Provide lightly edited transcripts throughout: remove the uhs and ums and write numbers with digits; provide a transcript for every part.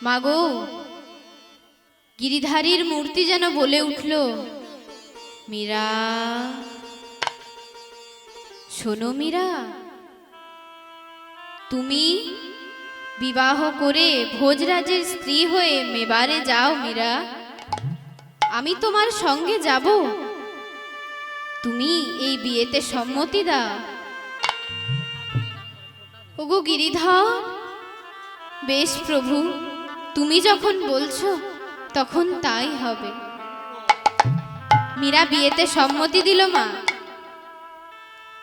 মাগো, গিরিধারীর মূর্তি যেন বলে উঠল, মীরা, শোনো মীরা, তুমি বিবাহ করে ভোজরাজের স্ত্রী হয়ে মেবারে যাও মীরা, আমি তোমার সঙ্গে যাব, তুমি এই বিয়েতে সম্মতি দাও। ওগো গিরিধর, বেশ প্রভু, তুমি যখন বলছো তখন তাই হবে। মীরা বিয়েতে সম্মতি দিল। মা,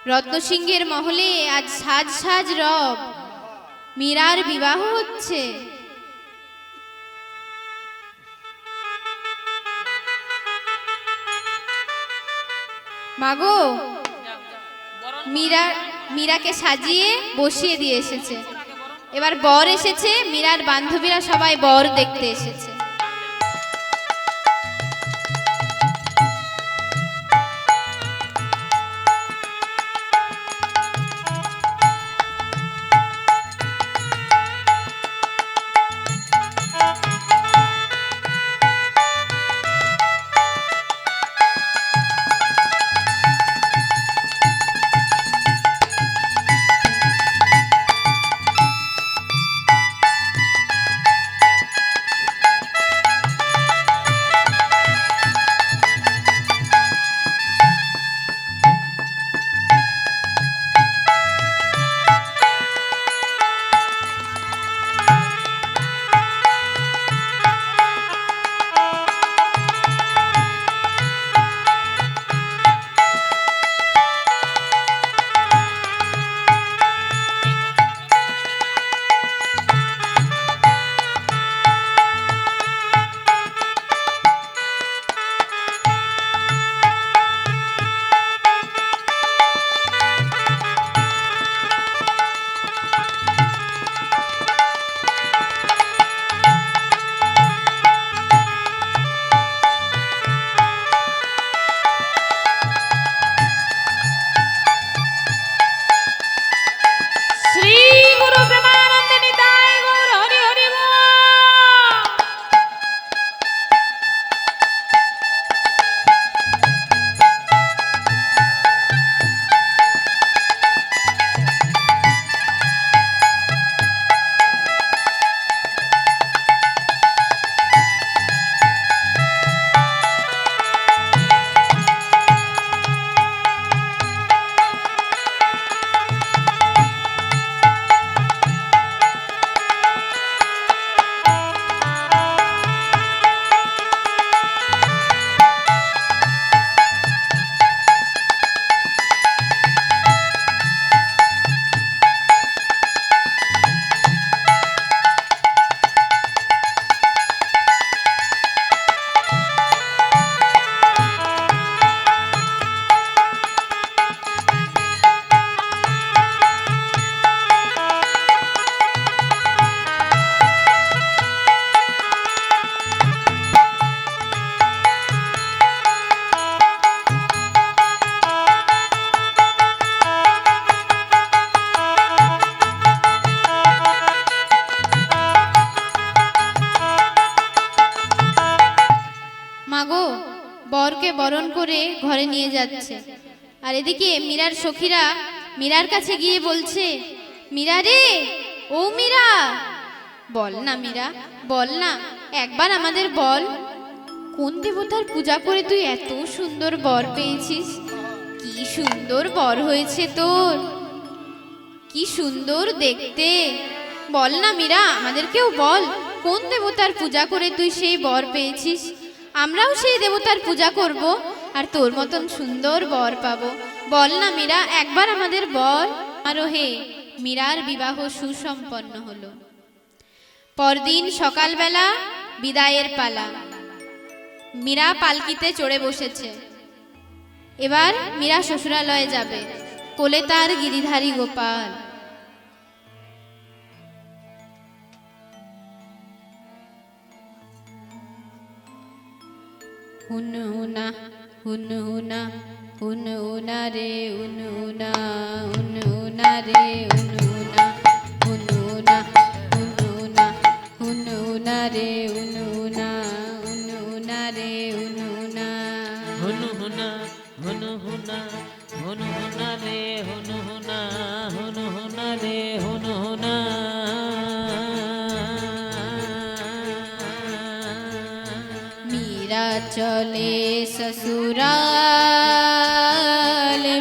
রত্নসিংহের মহলে আজ সাজ সাজ রব, মীরার বিবাহ হচ্ছে। মাগো, মীরাকে সাজিয়ে বসিয়ে দিয়ে এসেছে। এবার বর এসেছে, মীরার বান্ধবীরা সবাই বর দেখতে এসেছে। মাগো, বরকে বরণ করে ঘরে নিয়ে যাচ্ছে। আর এদিকে মীরার সখীরা মীরার কাছে গিয়ে বলছে, মীরা রে, ও মীরা, বল না মীরা, বল না, একবার আমাদের বল, কোন দেবতার পূজা করে তুই এত সুন্দর বর পেয়েছিস? কি সুন্দর বর হয়েছে তোর, কি সুন্দর দেখতে। বল না মীরা, আমাদেরকেও বল, কোন দেবতার পূজা করে তুই সেই বর পেয়েছিস? আমরাও সেই দেবতার পূজা করব আর তোর মতন সুন্দর বর পাবো। বল না মীরা, একবার আমাদের বল। আরোহে মীরার বিবাহ সুসম্পন্ন হলো। পরদিন সকালবেলা বিদায়ের পালা। মীরা পালকিতে চড়ে বসেছে। এবার মীরা শ্বশুরালয়ে যাবে, কোলে তার গিরিধারী গোপাল। হুনহুনা হুনহুনা হুনহুনা রে হুনহুনা হুনহুনা রে হুনহুনা হুনহুনা হুনহুনা হুনহুনা রে উনুনা উনুনা রে উনুনা হুনহুনা হুনহুনা হুনহুনা রে হুনহুনা হুনহুনা রে হুনহুনা मीरा चले ससुराल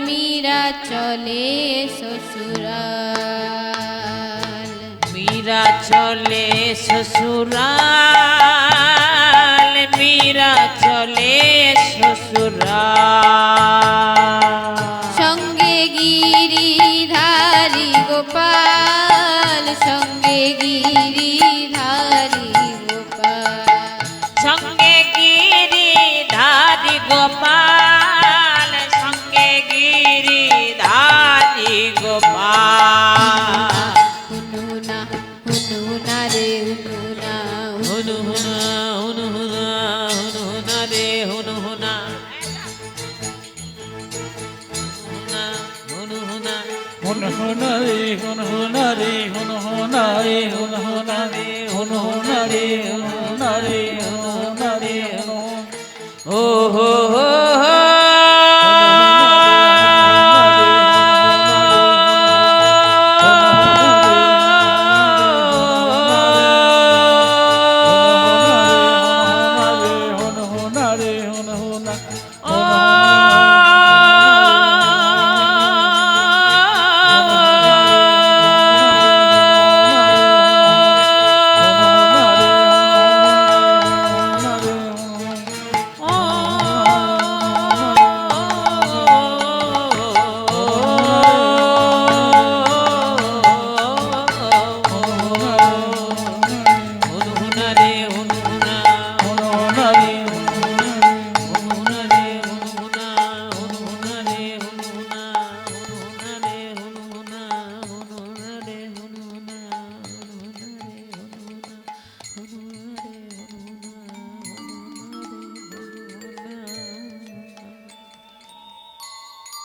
मीरा चले ससुराल मीरा चले ससुराल मीरा चले ससुराल संगे गिरिधारी गोपाल संगे गिरिधारी गोपाल संगे गिरिधारी गोपाल संगे गिरिधारी गोपाल हुनुना हुनुना रे हुनुना हुनहुना हुनहुना हुनहुना रे हुनहुना हुनहुना हुनहुना रे हुनहुना रे हुनहुना रे हुनहुना रे हुनहुना रे हुनहुना रे